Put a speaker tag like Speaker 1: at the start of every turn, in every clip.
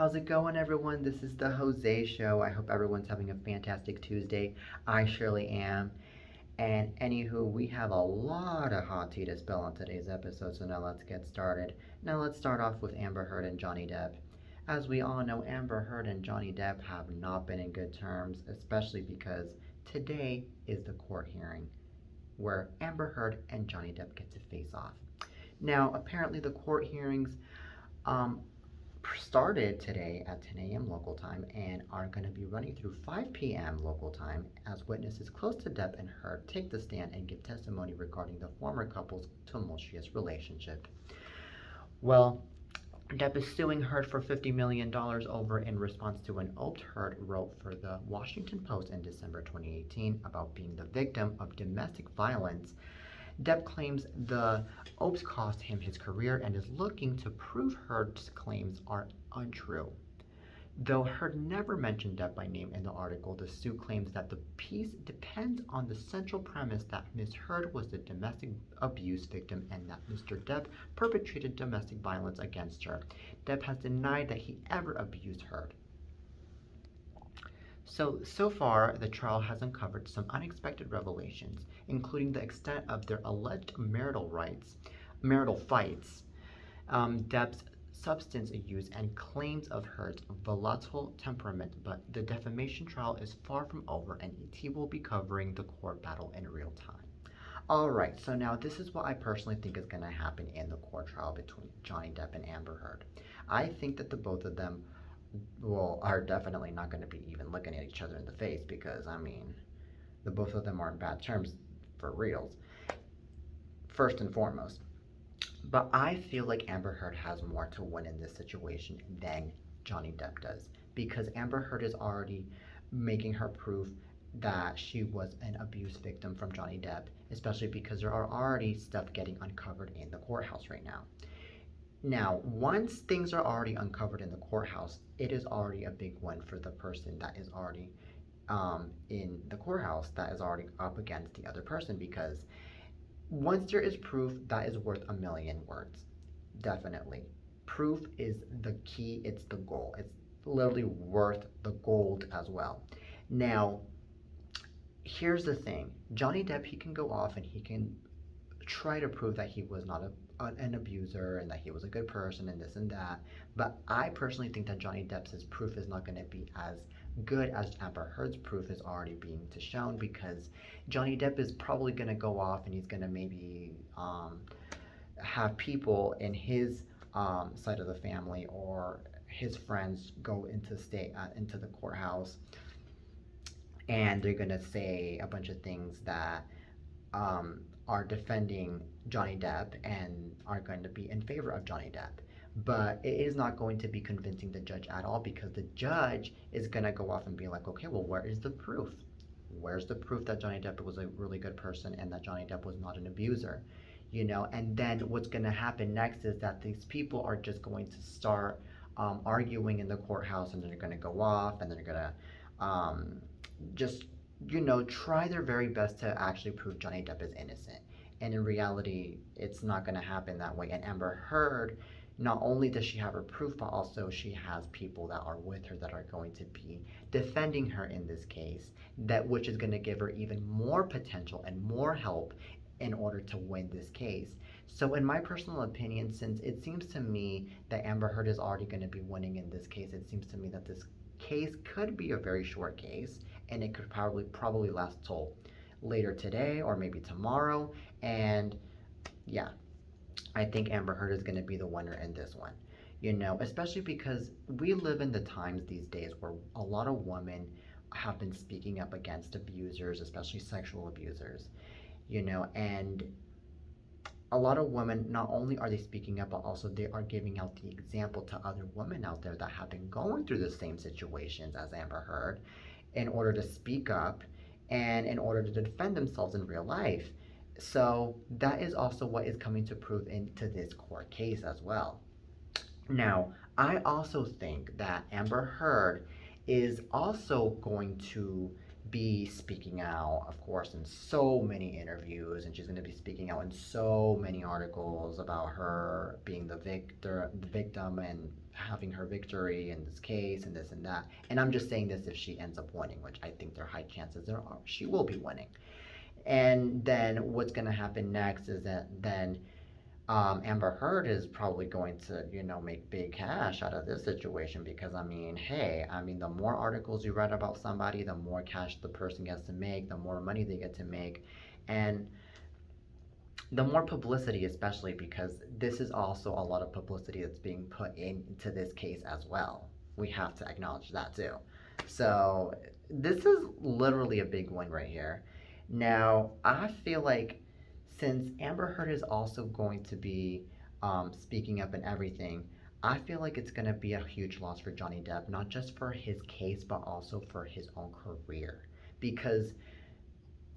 Speaker 1: How's it going, everyone? This is the Jose Show. I hope everyone's having a fantastic Tuesday. I surely am. And anywho, we have a lot of hot tea to spill on today's episode, so now let's get started. Now let's start off with Amber Heard and Johnny Depp. As we all know, Amber Heard and Johnny Depp have not been in good terms, especially because today is the court hearing where Amber Heard and Johnny Depp get to face off. Now, apparently, the court hearings um, started today at 10 a.m. local time and are going to be running through 5 p.m. local time as witnesses close to Depp and Heard take the stand and give testimony regarding the former couple's tumultuous relationship. Well, Depp is suing Heard for $50 million over in response to an opt Heard wrote for the Washington Post in December 2018 about being the victim of domestic violence. Depp claims the Opes cost him his career and is looking to prove Heard's claims are untrue. Though Heard never mentioned Depp by name in the article, the suit claims that the piece depends on the central premise that Ms. Heard was the domestic abuse victim and that Mr. Depp perpetrated domestic violence against her. Depp has denied that he ever abused Heard. So far, the trial has uncovered some unexpected revelations, including the extent of their alleged marital fights, Depp's substance use, and claims of Heard's volatile temperament. But the defamation trial is far from over, and ET will be covering the court battle in real time. Alright, so now this is what I personally think is going to happen in the court trial between Johnny Depp and Amber Heard. I think that the both of them are definitely not going to be even looking at each other in the face because, the both of them are in bad terms for reals, first and foremost. But I feel like Amber Heard has more to win in this situation than Johnny Depp does because Amber Heard is already making her proof that she was an abuse victim from Johnny Depp, especially because there are already stuff getting uncovered in the courthouse right now. Now, once things are already uncovered in the courthouse, it is already a big win for the person that is already in the courthouse, that is already up against the other person, because once there is proof, that is worth a million words. Definitely. Proof is the key, it's the goal. It's literally worth the gold as well. Now, here's the thing. Johnny Depp, he can go off and he can try to prove that he was not an abuser and that he was a good person and this and that. But I personally think that Johnny Depp's proof is not going to be as good as Amber Heard's proof is already being shown, because Johnny Depp is probably going to go off and he's going to maybe have people in his side of the family or his friends go into the courthouse, and they're going to say a bunch of things that are defending Johnny Depp and are going to be in favor of Johnny Depp. But it is not going to be convincing the judge at all, because the judge is going to go off and be like, okay, well, where is the proof? Where's the proof that Johnny Depp was a really good person and that Johnny Depp was not an abuser? And then what's going to happen next is that these people are just going to start arguing in the courthouse, and they're going to go off and they're going to just try their very best to actually prove Johnny Depp is innocent. And in reality, it's not going to happen that way. And Amber Heard, not only does she have her proof, but also she has people that are with her that are going to be defending her in this case, which is going to give her even more potential and more help in order to win this case. So in my personal opinion, since it seems to me that Amber Heard is already going to be winning in this case, it seems to me that this case could be a very short case, and it could probably last till later today or maybe tomorrow. And yeah, I think Amber Heard is going to be the winner in this one, especially because we live in the times these days where a lot of women have been speaking up against abusers, especially sexual abusers, and a lot of women, not only are they speaking up, but also they are giving out the example to other women out there that have been going through the same situations as Amber Heard, in order to speak up and in order to defend themselves in real life. So that is also what is coming to prove into this court case as well. Now, I also think that Amber Heard is also going to be speaking out, of course, in so many interviews, and she's going to be speaking out in so many articles about her being the victim, and having her victory in this case, and this and that. And I'm just saying this if she ends up winning, which I think there are high chances she will be winning. And then what's going to happen next is that then Amber Heard is probably going to, make big cash out of this situation because, I mean, hey, I mean, the more articles you read about somebody, the more cash the person gets to make, the more money they get to make, and the more publicity, especially because this is also a lot of publicity that's being put into this case as well. We have to acknowledge that too. So this is literally a big win right here. Now, I feel like since Amber Heard is also going to be speaking up and everything, I feel like it's going to be a huge loss for Johnny Depp, not just for his case, but also for his own career. Because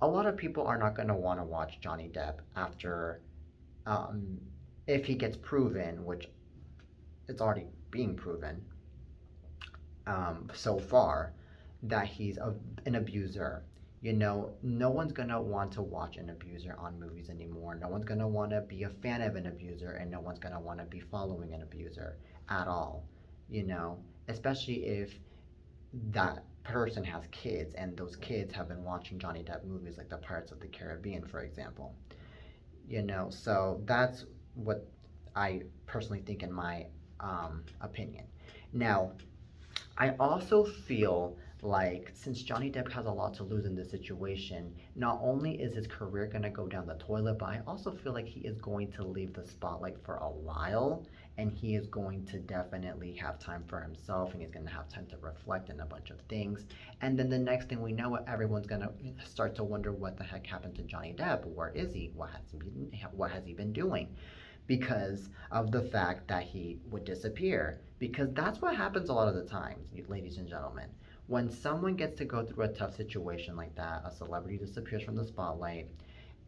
Speaker 1: a lot of people are not going to want to watch Johnny Depp after, um, if he gets proven, which it's already being proven so far, that he's an abuser. No one's gonna want to watch an abuser on movies anymore. No one's gonna want to be a fan of an abuser, and no one's gonna want to be following an abuser at all. Especially if that person has kids, and those kids have been watching Johnny Depp movies like the Pirates of the Caribbean, for example. So that's what I personally think, in my opinion. Now, I also feel like since Johnny Depp has a lot to lose in this situation, not only is his career going to go down the toilet, but I also feel like he is going to leave the spotlight for a while, and he is going to definitely have time for himself, and he's going to have time to reflect on a bunch of things. And then the next thing we know, everyone's going to start to wonder what the heck happened to Johnny Depp. Where is he? What has he been doing? Because of the fact that he would disappear. Because that's what happens a lot of the times, ladies and gentlemen. When someone gets to go through a tough situation like that, a celebrity disappears from the spotlight,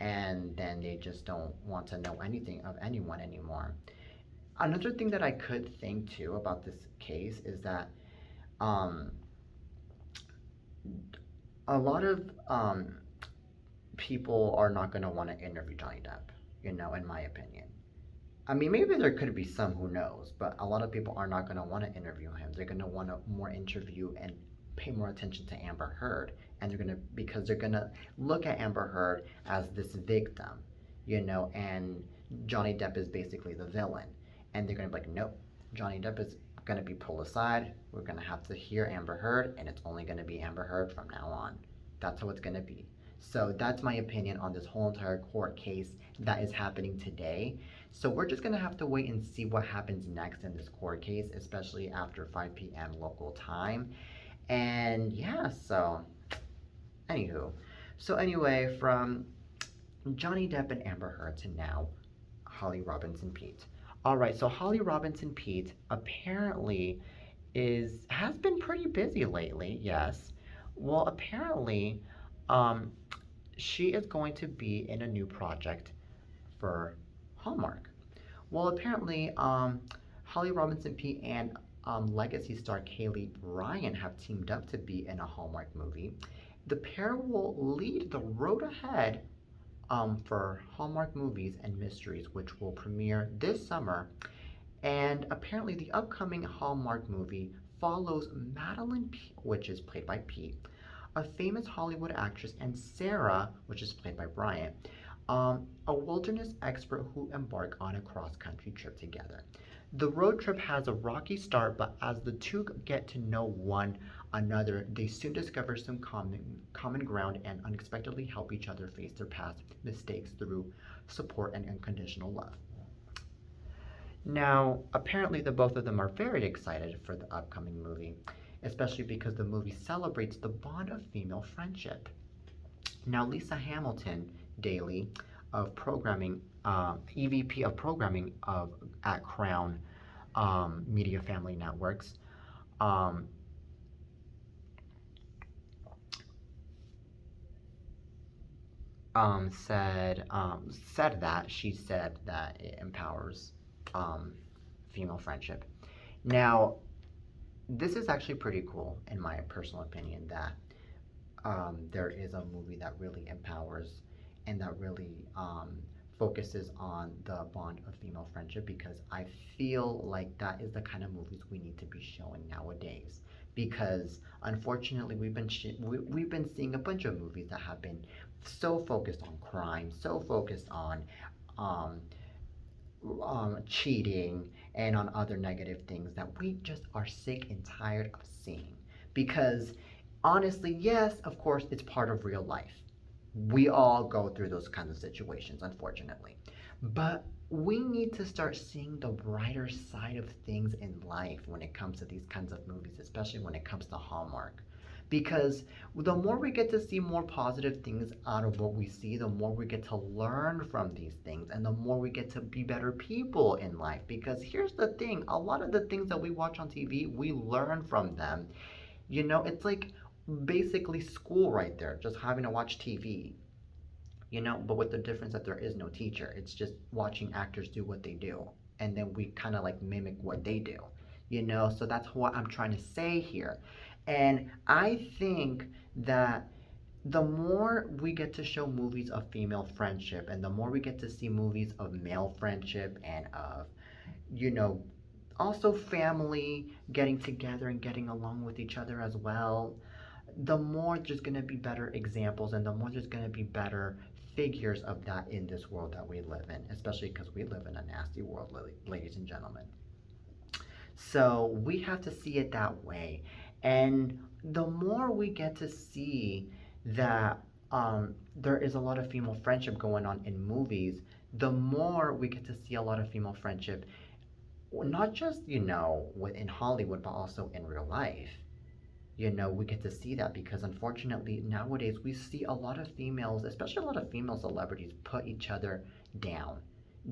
Speaker 1: and then they just don't want to know anything of anyone anymore. Another thing that I could think too about this case is that um, a lot of people are not going to want to interview Johnny Depp, in my opinion. I mean, maybe there could be some, who knows, but a lot of people are not going to want to interview him. They're going to want to more interview and pay more attention to Amber Heard, and because they're going to look at Amber Heard as this victim, and Johnny Depp is basically the villain, and they're going to be like, nope, Johnny Depp is going to be pulled aside. We're going to have to hear Amber Heard, and it's only going to be Amber Heard from now on. That's how it's going to be. So that's my opinion on this whole entire court case that is happening today. So we're just going to have to wait and see what happens next in this court case, especially after 5 p.m. local time. And yeah, so anywho. So anyway, from Johnny Depp and Amber Heard to now Holly Robinson Peete. All right, so Holly Robinson Peete apparently has been pretty busy lately. Yes. Well, apparently, um, she is going to be in a new project for Hallmark. Well, apparently, Holly Robinson Peete and legacy star Kaylee Bryan have teamed up to be in a Hallmark movie. The pair will lead the road ahead for Hallmark movies and mysteries, which will premiere this summer. And apparently, the upcoming Hallmark movie follows Madeline, which is played by Pete, a famous Hollywood actress, and Sarah, which is played by Bryant, a wilderness expert who embark on a cross-country trip together. The road trip has a rocky start, but as the two get to know one another, they soon discover some common ground and unexpectedly help each other face their past mistakes through support and unconditional love. Now, apparently, the both of them are very excited for the upcoming movie, especially because the movie celebrates the bond of female friendship. Now, Lisa Hamilton Daly of programming, EVP of programming at Crown Media Family Networks, um, said that it empowers um, female friendship. Now, this is actually pretty cool, in my personal opinion, that there is a movie that really empowers and that really focuses on the bond of female friendship, because I feel like that is the kind of movies we need to be showing nowadays. Because unfortunately, we've been seeing a bunch of movies that have been so focused on crime, so focused on um, cheating and on other negative things that we just are sick and tired of seeing. Because honestly, yes, of course, it's part of real life. We all go through those kinds of situations, unfortunately. But we need to start seeing the brighter side of things in life when it comes to these kinds of movies, especially when it comes to Hallmark. Because the more we get to see more positive things out of what we see, the more we get to learn from these things, and the more we get to be better people in life. Because here's the thing, a lot of the things that we watch on TV, we learn from them. It's like basically school right there, just having to watch TV, but with the difference that there is no teacher. It's just watching actors do what they do. And then we kind of like mimic what they do, So that's what I'm trying to say here. And I think that the more we get to show movies of female friendship, and the more we get to see movies of male friendship, and of, you know, also family getting together and getting along with each other as well, the more there's going to be better examples, and the more there's going to be better figures of that in this world that we live in, especially because we live in a nasty world, ladies and gentlemen. So we have to see it that way. And the more we get to see that there is a lot of female friendship going on in movies, the more we get to see a lot of female friendship, not just, within Hollywood, but also in real life. We get to see that, because unfortunately nowadays we see a lot of females, especially a lot of female celebrities, put each other down.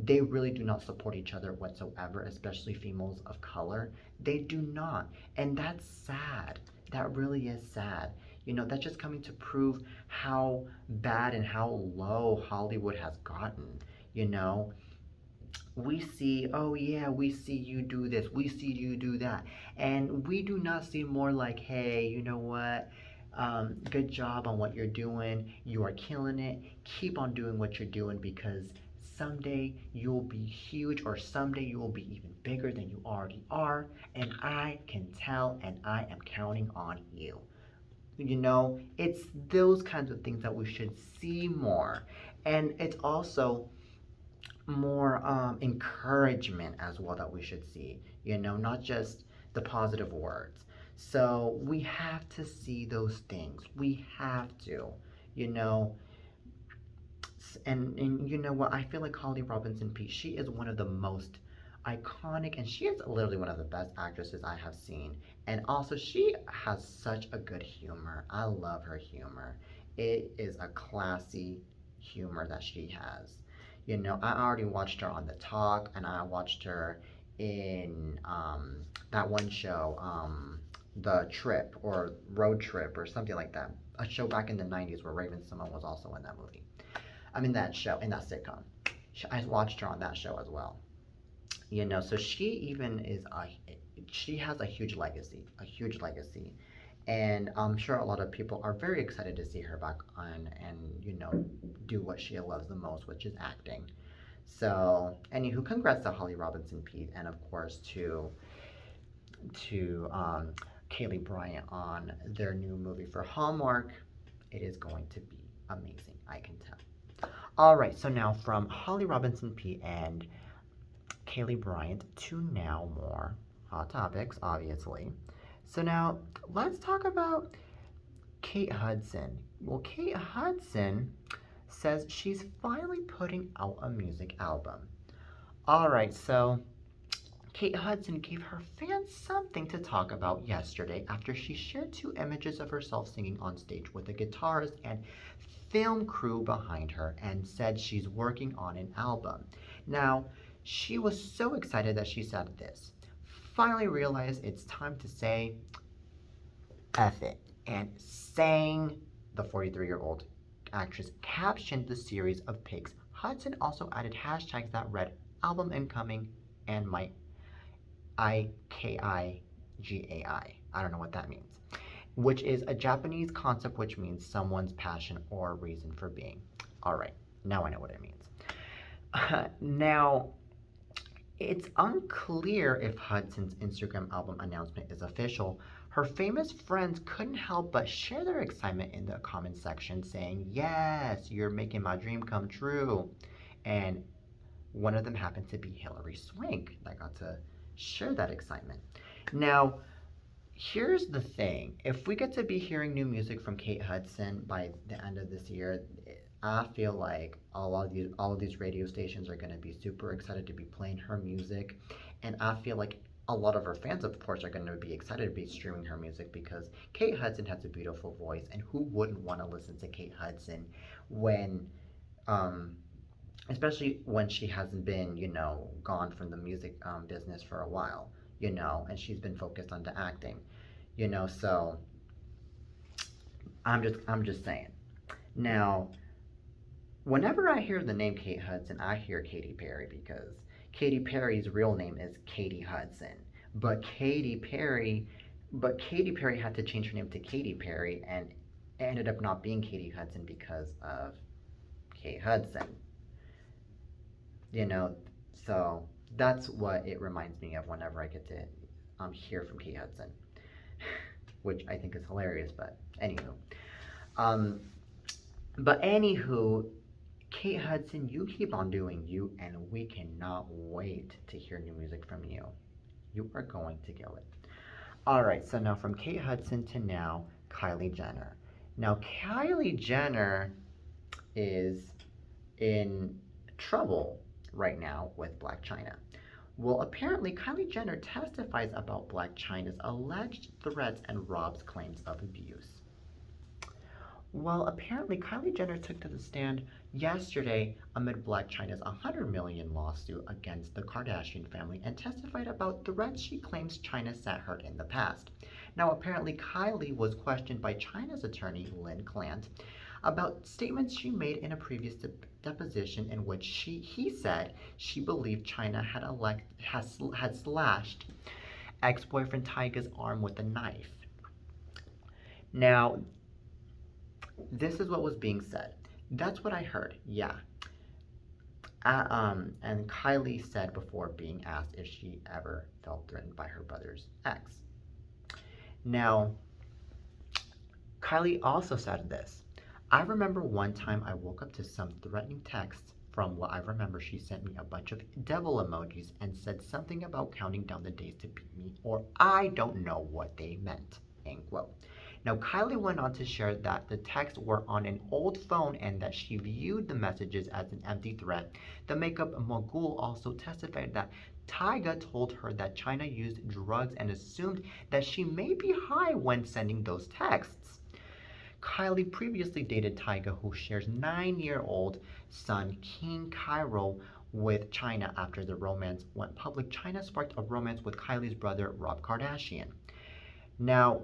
Speaker 1: They really do not support each other whatsoever, especially females of color. They do not. And that's sad. That really is sad. That's just coming to prove how bad and how low Hollywood has gotten. You know, we see, oh yeah, we see you do this, we see you do that, and we do not see more like, hey, you know what? Good job on what you're doing. You are killing it. Keep on doing what you're doing, because someday you'll be huge, or someday you will be even bigger than you already are. And I can tell, and I am counting on you. It's those kinds of things that we should see more. And it's also more encouragement as well that we should see, not just the positive words. So we have to see those things. We have to, you know. And you know what? I feel like Holly Robinson Peete, she is one of the most iconic, and she is literally one of the best actresses I have seen. And also, she has such a good humor. I love her humor. It is a classy humor that she has. I already watched her on The Talk, and I watched her in that one show, The Trip, or Road Trip, or something like that. A show back in the 90s where Raven Simone was also in that movie. I'm in that show, in that sitcom. I watched her on that show as well. So she has a huge legacy, a huge legacy. And I'm sure a lot of people are very excited to see her back on, and, do what she loves the most, which is acting. So, anywho, congrats to Holly Robinson Peete, and of course to Kaylee Bryant on their new movie for Hallmark. It is going to be amazing, I can tell. All right, so now from Holly Robinson Peete and Kaylee Bryant to now more hot topics, obviously. So now let's talk about Kate Hudson. Well, Kate Hudson says she's finally putting out a music album. All right, so Kate Hudson gave her fans something to talk about yesterday after she shared 2 images of herself singing on stage with a guitarist and film crew behind her, and said she's working on an album. Now, she was so excited that she said this: finally realized it's time to say F it, and sang. The 43-year-old actress captioned the series of pics. Hudson also added hashtags that read album incoming and my IKIGAI. I don't know what that means. which is a Japanese concept which means someone's passion or reason for being. All right, now I know what it means. Now, it's unclear if Hudson's Instagram album announcement is official. Her famous friends couldn't help but share their excitement in the comment section saying, "Yes, you're making my dream come true." And one of them happened to be Hilary Swank that got to share that excitement. Now, here's the thing. If we get to be hearing new music from Kate Hudson by the end of this year, I feel like all of these radio stations are going to be super excited to be playing her music, and I feel like a lot of her fans, of course, are going to be excited to be streaming her music because Kate Hudson has a beautiful voice, and who wouldn't want to listen to Kate Hudson when, um, especially when she hasn't been, gone from the music business for a while, and she's been focused on the acting, so I'm just saying. Now, whenever I hear the name Kate Hudson, I hear Katy Perry because Katy Perry's real name is Katie Hudson. But Katy Perry had to change her name to Katy Perry and it ended up not being Katie Hudson because of Kate Hudson. You know, so that's what it reminds me of whenever I get to hear from Kate Hudson, which I think is hilarious. But anywho, um, but anywho, Kate Hudson, you keep on doing you, and we cannot wait to hear new music from you. You are going to kill it. All right, so now from Kate Hudson to now Kylie Jenner. Now, Kylie Jenner is in trouble right now with Black China. Well, apparently, Kylie Jenner testifies about Black China's alleged threats and Rob's claims of abuse. Well, apparently, Kylie Jenner took to the stand yesterday amid Blac Chyna's $100 million lawsuit against the Kardashian family and testified about threats she claims China sent her in the past. Now, apparently, Kylie was questioned by China's attorney, Lynn Clant, about statements she made in a previous deposition in which he said she believed China had slashed ex-boyfriend Tyga's arm with a knife. Now, this is what was being said. That's what I heard. Yeah. And Kylie said before being asked if she ever felt threatened by her brother's ex. Now, Kylie also said this. I remember one time I woke up to some threatening texts. From what I remember, she sent me a bunch of devil emojis and said something about counting down the days to beat me, or I don't know what they meant. End quote. Now, Kylie went on to share that the texts were on an old phone and that she viewed the messages as an empty threat. The makeup mogul also testified that Tyga told her that China used drugs and assumed that she may be high when sending those texts. Kylie previously dated Tyga, who shares 9-year-old son King Cairo with China. After the romance went public, China sparked a romance with Kylie's brother, Rob Kardashian. Now,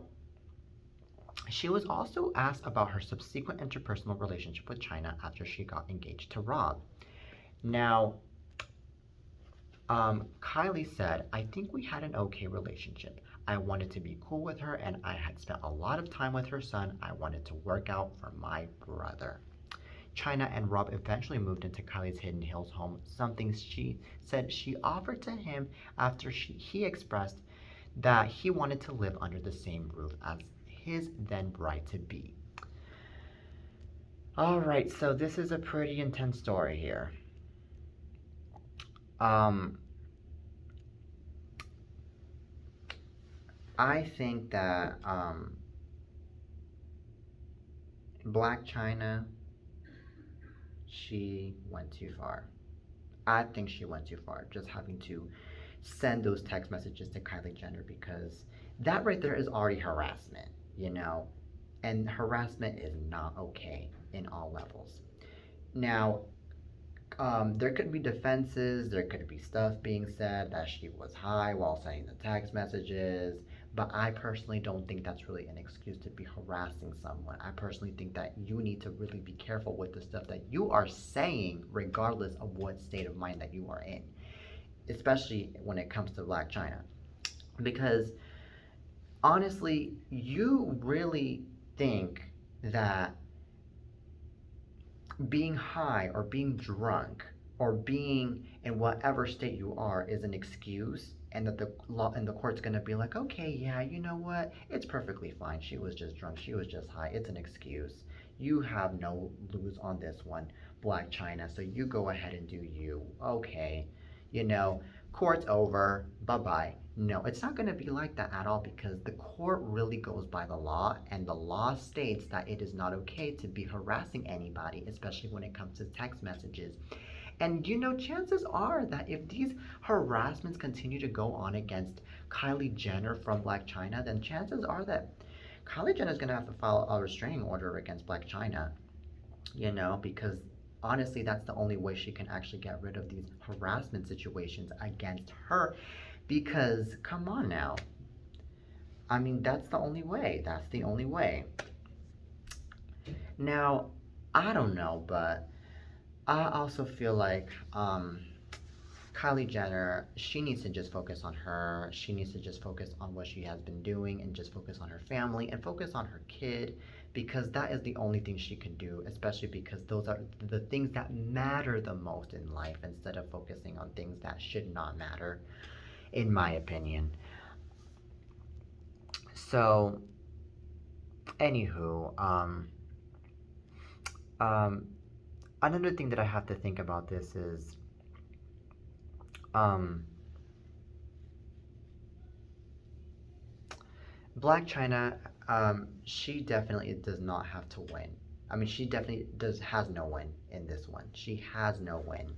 Speaker 1: she was also asked about her subsequent interpersonal relationship with China after she got engaged to Rob. Now, Kylie said, I think we had an okay relationship. I wanted to be cool with her and I had spent a lot of time with her son. I wanted to work out for my brother. China and Rob eventually moved into Kylie's Hidden Hills home, something she said she offered to him after he expressed that he wanted to live under the same roof as his then bride-to-be. Alright, so this is a pretty intense story here. I think that Blac Chyna, she went too far. I think she went too far, just having to send those text messages to Kylie Jenner, because that right there is already harassment, and harassment is not okay in all levels. Now, there could be defenses, there could be stuff being said that she was high while sending the text messages, but I personally don't think that's really an excuse to be harassing someone. I personally think that you need to really be careful with the stuff that you are saying, regardless of what state of mind that you are in, especially when it comes to Blac Chyna. Because honestly, you really think that being high or being drunk or being in whatever state you are is an excuse, and that the law and the court's going to be like, okay, yeah, you know what, it's perfectly fine, she was just drunk, she was just high, it's an excuse, you have no lose on this one, Black China, so you go ahead and do you, okay, you know, court's over, bye bye. No, it's not going to be like that at all, because the court really goes by the law, and the law states that it is not okay to be harassing anybody, especially when it comes to text messages. And chances are that if these harassments continue to go on against Kylie Jenner from Black China, then chances are that Kylie Jenner is going to have to file a restraining order against Black China, because honestly, that's the only way she can actually get rid of these harassment situations against her. Because, come on now. I mean, that's the only way. That's the only way. Now, I don't know, but I also feel like Kylie Jenner, she needs to just focus on her. She needs to just focus on what she has been doing and just focus on her family and focus on her kid, because that is the only thing she can do, especially because those are the things that matter the most in life, instead of focusing on things that should not matter, in my opinion. So, anywho, um, another thing that I have to think about this is, um, Black China, she definitely does not have to win. I mean, she definitely has no win in this one. She has no win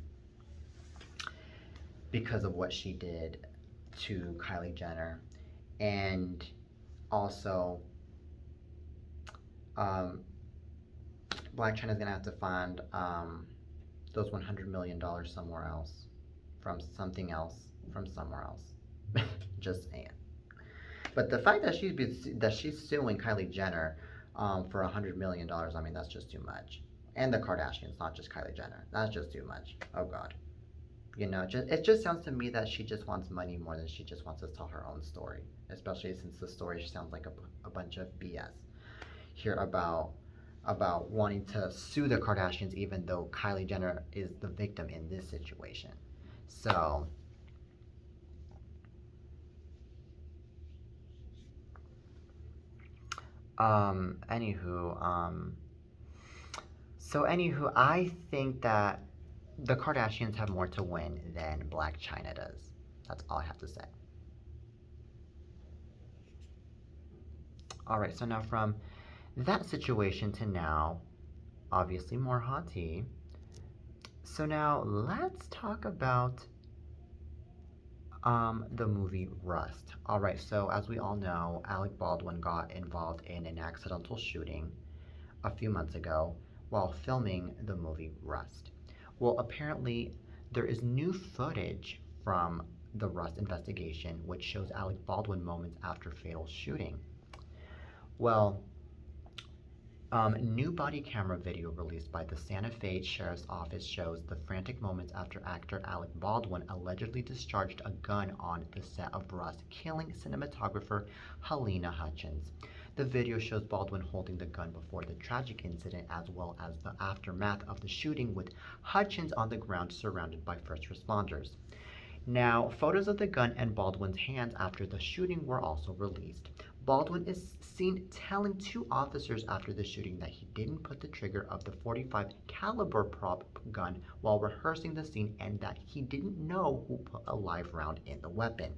Speaker 1: because of what she did to Kylie Jenner, and also, um, Black China's gonna have to find those $100 million somewhere else, from something else, from somewhere else. Just saying. But the fact that she's suing Kylie Jenner for $100 million, I mean, that's just too much. And the Kardashians, not just Kylie Jenner. That's just too much. Oh God. It just sounds to me that she just wants money more than she just wants to tell her own story. Especially since the story sounds like a bunch of BS here about wanting to sue the Kardashians, even though Kylie Jenner is the victim in this situation. So, anywho, I think that the Kardashians have more to win than Black China does. That's all I have to say. All right, so now from that situation to now, obviously more hot tea. So now let's talk about the movie Rust. All right, so as we all know, Alec Baldwin got involved in an accidental shooting a few months ago while filming the movie Rust. Well, apparently, there is new footage from the Rust investigation which shows Alec Baldwin moments after fatal shooting. Well, new body camera video released by the Santa Fe Sheriff's Office shows the frantic moments after actor Alec Baldwin allegedly discharged a gun on the set of Rust, killing cinematographer Helena Hutchins. The video shows Baldwin holding the gun before the tragic incident, as well as the aftermath of the shooting, with Hutchins on the ground surrounded by first responders. Now, photos of the gun and Baldwin's hands after the shooting were also released. Baldwin is seen telling two officers after the shooting that he didn't put the trigger of the .45 caliber prop gun while rehearsing the scene, and that he didn't know who put a live round in the weapon.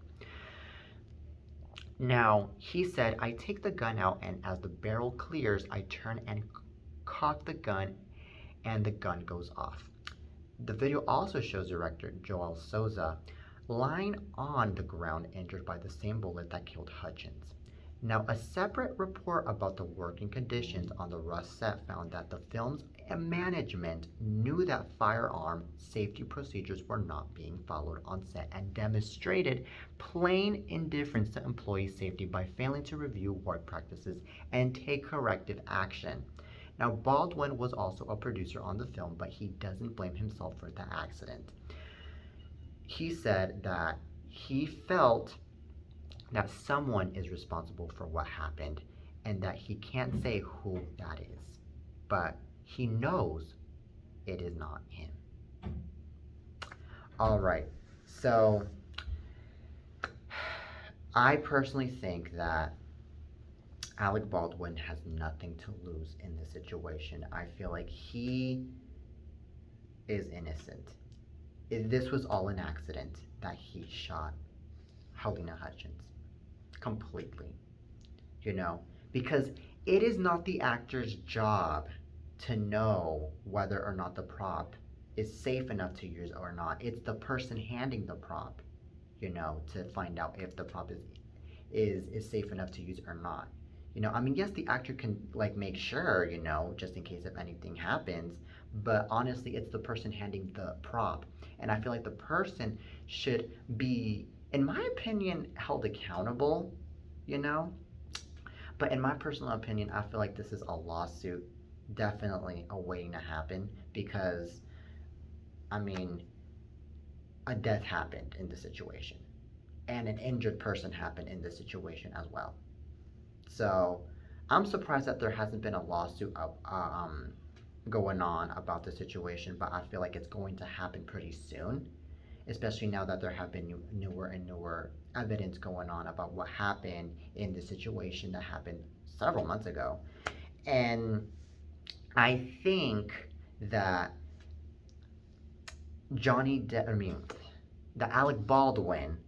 Speaker 1: Now, he said, "I take the gun out, and as the barrel clears, I turn and cock the gun, and the gun goes off." The video also shows director Joel Souza lying on the ground injured by the same bullet that killed Hutchins. Now, a separate report about the working conditions on the Rust set found that the film's management knew that firearm safety procedures were not being followed on set, and demonstrated plain indifference to employee safety by failing to review work practices and take corrective action. Now, Baldwin was also a producer on the film, but he doesn't blame himself for the accident. He said that he felt that someone is responsible for what happened and that he can't say who that is, but he knows it is not him. All right, so I personally think that Alec Baldwin has nothing to lose in this situation. I feel like he is innocent. This was all an accident that he shot Helena Hutchins completely, you know, because it is not the actor's job to know whether or not the prop is safe enough to use or not. It's the person handing the prop, you know, to find out if the prop is safe enough to use or not. You know, I mean, yes, the actor can like make sure, you know, just in case if anything happens, but honestly, it's the person handing the prop. And I feel like the person should be, in my opinion, held accountable, you know? But in my personal opinion, I feel like this is a lawsuit definitely awaiting to happen because, I mean, a death happened in the situation and an injured person happened in this situation as well. So I'm surprised that there hasn't been a lawsuit going on about the situation, but I feel like it's going to happen pretty soon, especially now that there have been newer and newer evidence going on about what happened in the situation that happened several months ago. And I think that the Alec Baldwin,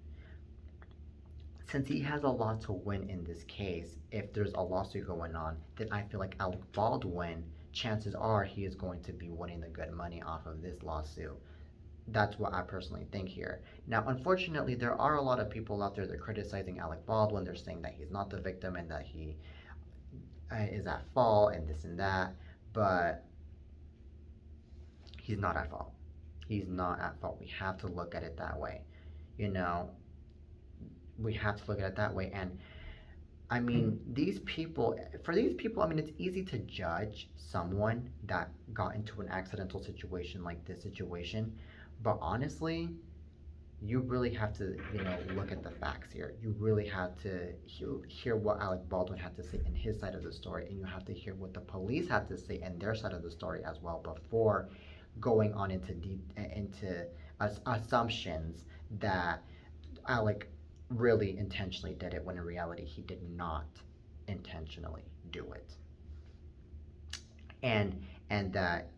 Speaker 1: since he has a lot to win in this case, if there's a lawsuit going on, then I feel like Alec Baldwin, chances are he is going to be winning the good money off of this lawsuit. That's what I personally think here. Now, unfortunately, there are a lot of people out there that are criticizing Alec Baldwin. They're saying that he's not the victim and that he is at fault and this and that, but he's not at fault. He's not at fault. We have to look at it that way. You know, we have to look at it that way. And I mean, for these people, I mean, it's easy to judge someone that got into an accidental situation like this situation. But honestly, you really have to, you know, look at the facts here. You really have to hear what Alec Baldwin had to say in his side of the story, and you have to hear what the police had to say in their side of the story as well before going on into assumptions that Alec really intentionally did it when in reality he did not intentionally do it, and that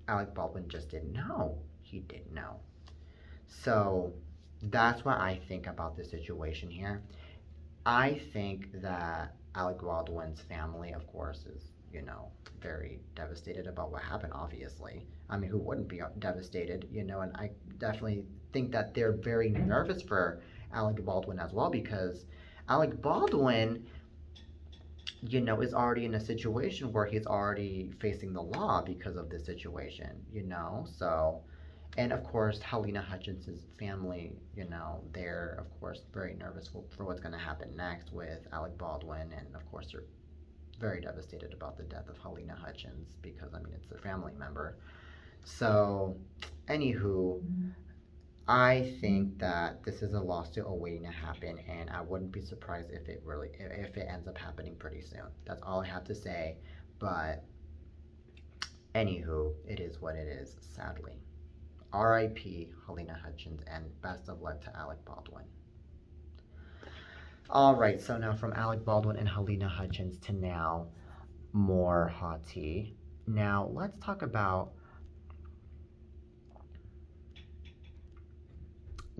Speaker 1: Alec Baldwin just didn't know. He didn't know. So that's what I think about the situation here. I think that Alec Baldwin's family, of course, is, you know, very devastated about what happened, obviously. I mean, who wouldn't be devastated, you know? And I definitely think that they're very nervous for Alec Baldwin as well because Alec Baldwin, you know, is already in a situation where he's already facing the law because of this situation, you know? So, and of course, Helena Hutchins' family, you know, they're of course very nervous for what's going to happen next with Alec Baldwin, and of course they're very devastated about the death of Helena Hutchins because I mean it's their family member. So, anywho, I think that this is a lawsuit awaiting to happen, and I wouldn't be surprised if it ends up happening pretty soon. That's all I have to say. But anywho, it is what it is, sadly. R.I.P. Helena Hutchins, and best of luck to Alec Baldwin. All right, so now from Alec Baldwin and Helena Hutchins to now more hot tea. Now let's talk about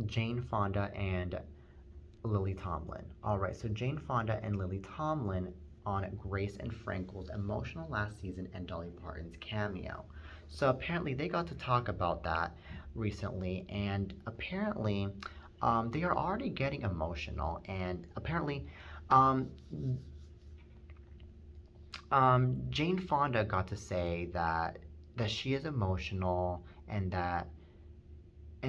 Speaker 1: Jane Fonda and Lily Tomlin. All right, so Jane Fonda and Lily Tomlin on Grace and Frankel's Emotional Last Season and Dolly Parton's cameo. So apparently they got to talk about that recently, and apparently they are already getting emotional, and apparently Jane Fonda got to say that she is emotional and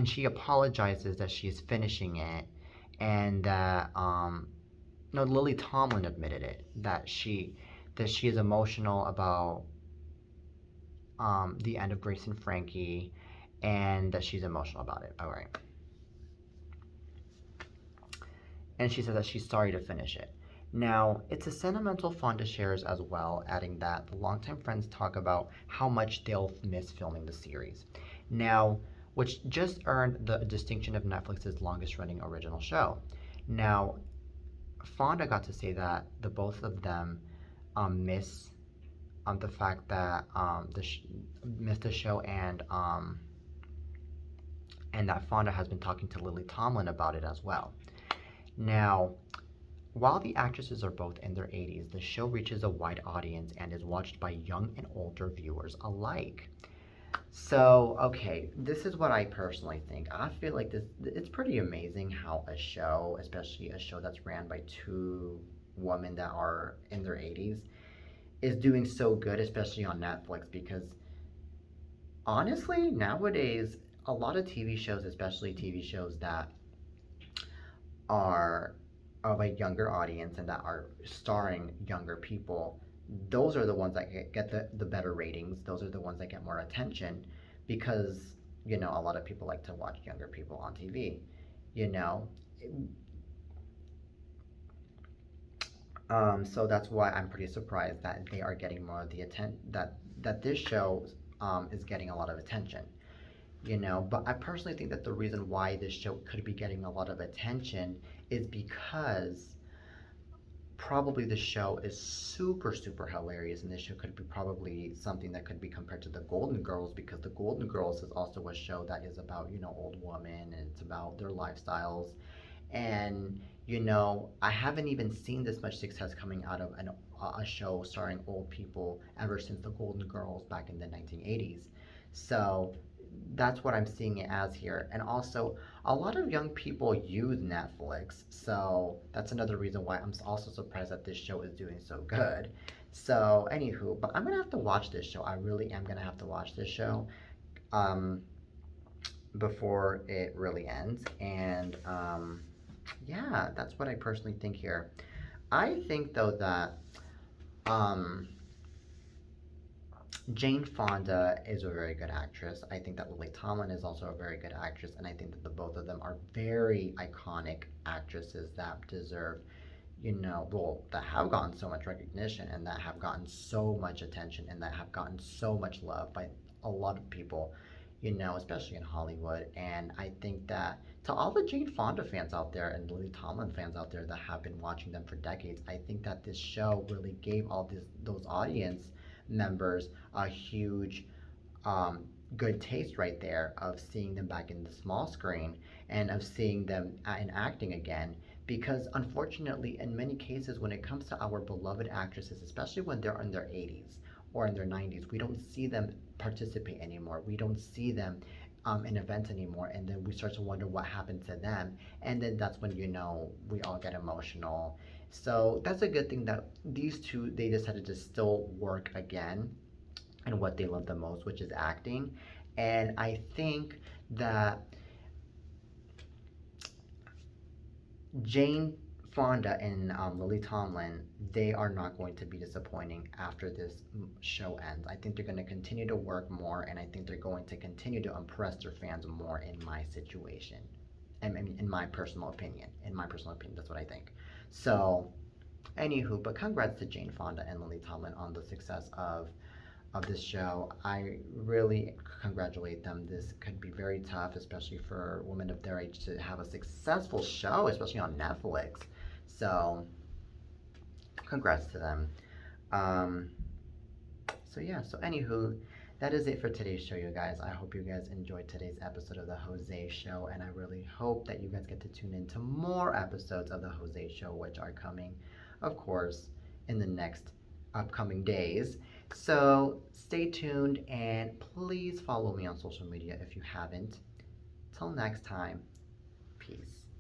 Speaker 1: she apologizes that she is finishing it, and that no, Lily Tomlin admitted it that she is emotional about the end of Grace and Frankie, and that she's emotional about it. All right. and she says that she's sorry to finish it. Now, it's a sentimental Fonda shares as well, adding that the longtime friends talk about how much they'll miss filming the series. Now, which just earned the distinction of Netflix's longest running original show. Now, Fonda got to say that the both of them miss the fact that miss the show, and that Fonda has been talking to Lily Tomlin about it as well. Now, while the actresses are both in their 80s, the show reaches a wide audience and is watched by young and older viewers alike. So, okay, this is what I personally think. I feel like it's pretty amazing how a show, especially a show that's ran by two women that are in their 80s, is doing so good, especially on Netflix, because honestly, nowadays, a lot of TV shows, especially TV shows that are of a younger audience and that are starring younger people, those are the ones that get the better ratings. Those are the ones that get more attention because, a lot of people like to watch younger people on TV, you know. So that's why I'm pretty surprised that they are getting more of the that this show is getting a lot of attention. But I personally think that the reason why this show could be getting a lot of attention is because probably the show is super super hilarious, and this show could be probably something that could be compared to the Golden Girls, because the Golden Girls is also a show that is about old women, and it's about their lifestyles. And I haven't even seen this much success coming out of a show starring old people ever since the Golden Girls back in the 1980s. So that's what I'm seeing it as here. And also, a lot of young people use Netflix, so that's another reason why I'm also surprised that this show is doing so good. So, anywho, but I'm gonna have to watch this show. I really am gonna have to watch this show um, before it really ends. And yeah, that's what I personally think here. I think though that um, Jane Fonda is a very good actress. I think that Lily Tomlin is also a very good actress, and I think that the both of them are very iconic actresses that deserve, well, that have gotten so much recognition and that have gotten so much attention and that have gotten so much love by a lot of people, especially in Hollywood. And I think that to all the Jane Fonda fans out there and Lily Tomlin fans out there that have been watching them for decades, I think that this show really gave all those audience members a huge good taste right there of seeing them back in the small screen and of seeing them in acting again. Because unfortunately, in many cases, when it comes to our beloved actresses, especially when they're in their 80s or in their 90s, we don't see them participate anymore. We don't see them in events anymore, and then we start to wonder what happened to them. And then that's when we all get emotional. So that's a good thing that these two, they decided to still work again and what they love the most, which is acting. And I think that Jane Fonda and Lily Tomlin, they are not going to be disappointing after this show ends. I think they're going to continue to work more, and I think they're going to continue to impress their fans more in my situation. I mean, in my personal opinion. In my personal opinion, that's what I think. So, anywho, but congrats to Jane Fonda and Lily Tomlin on the success of this show. I really congratulate them. This could be very tough, especially for women of their age, to have a successful show, especially on Netflix. So, congrats to them. Um, so yeah, so anywho, that is it for today's show, you guys. I hope you guys enjoyed today's episode of the Jose Show, and I really hope that you guys get to tune into more episodes of the Jose Show, which are coming, of course, in the next upcoming days. So stay tuned and please follow me on social media if you haven't. Till next time, peace.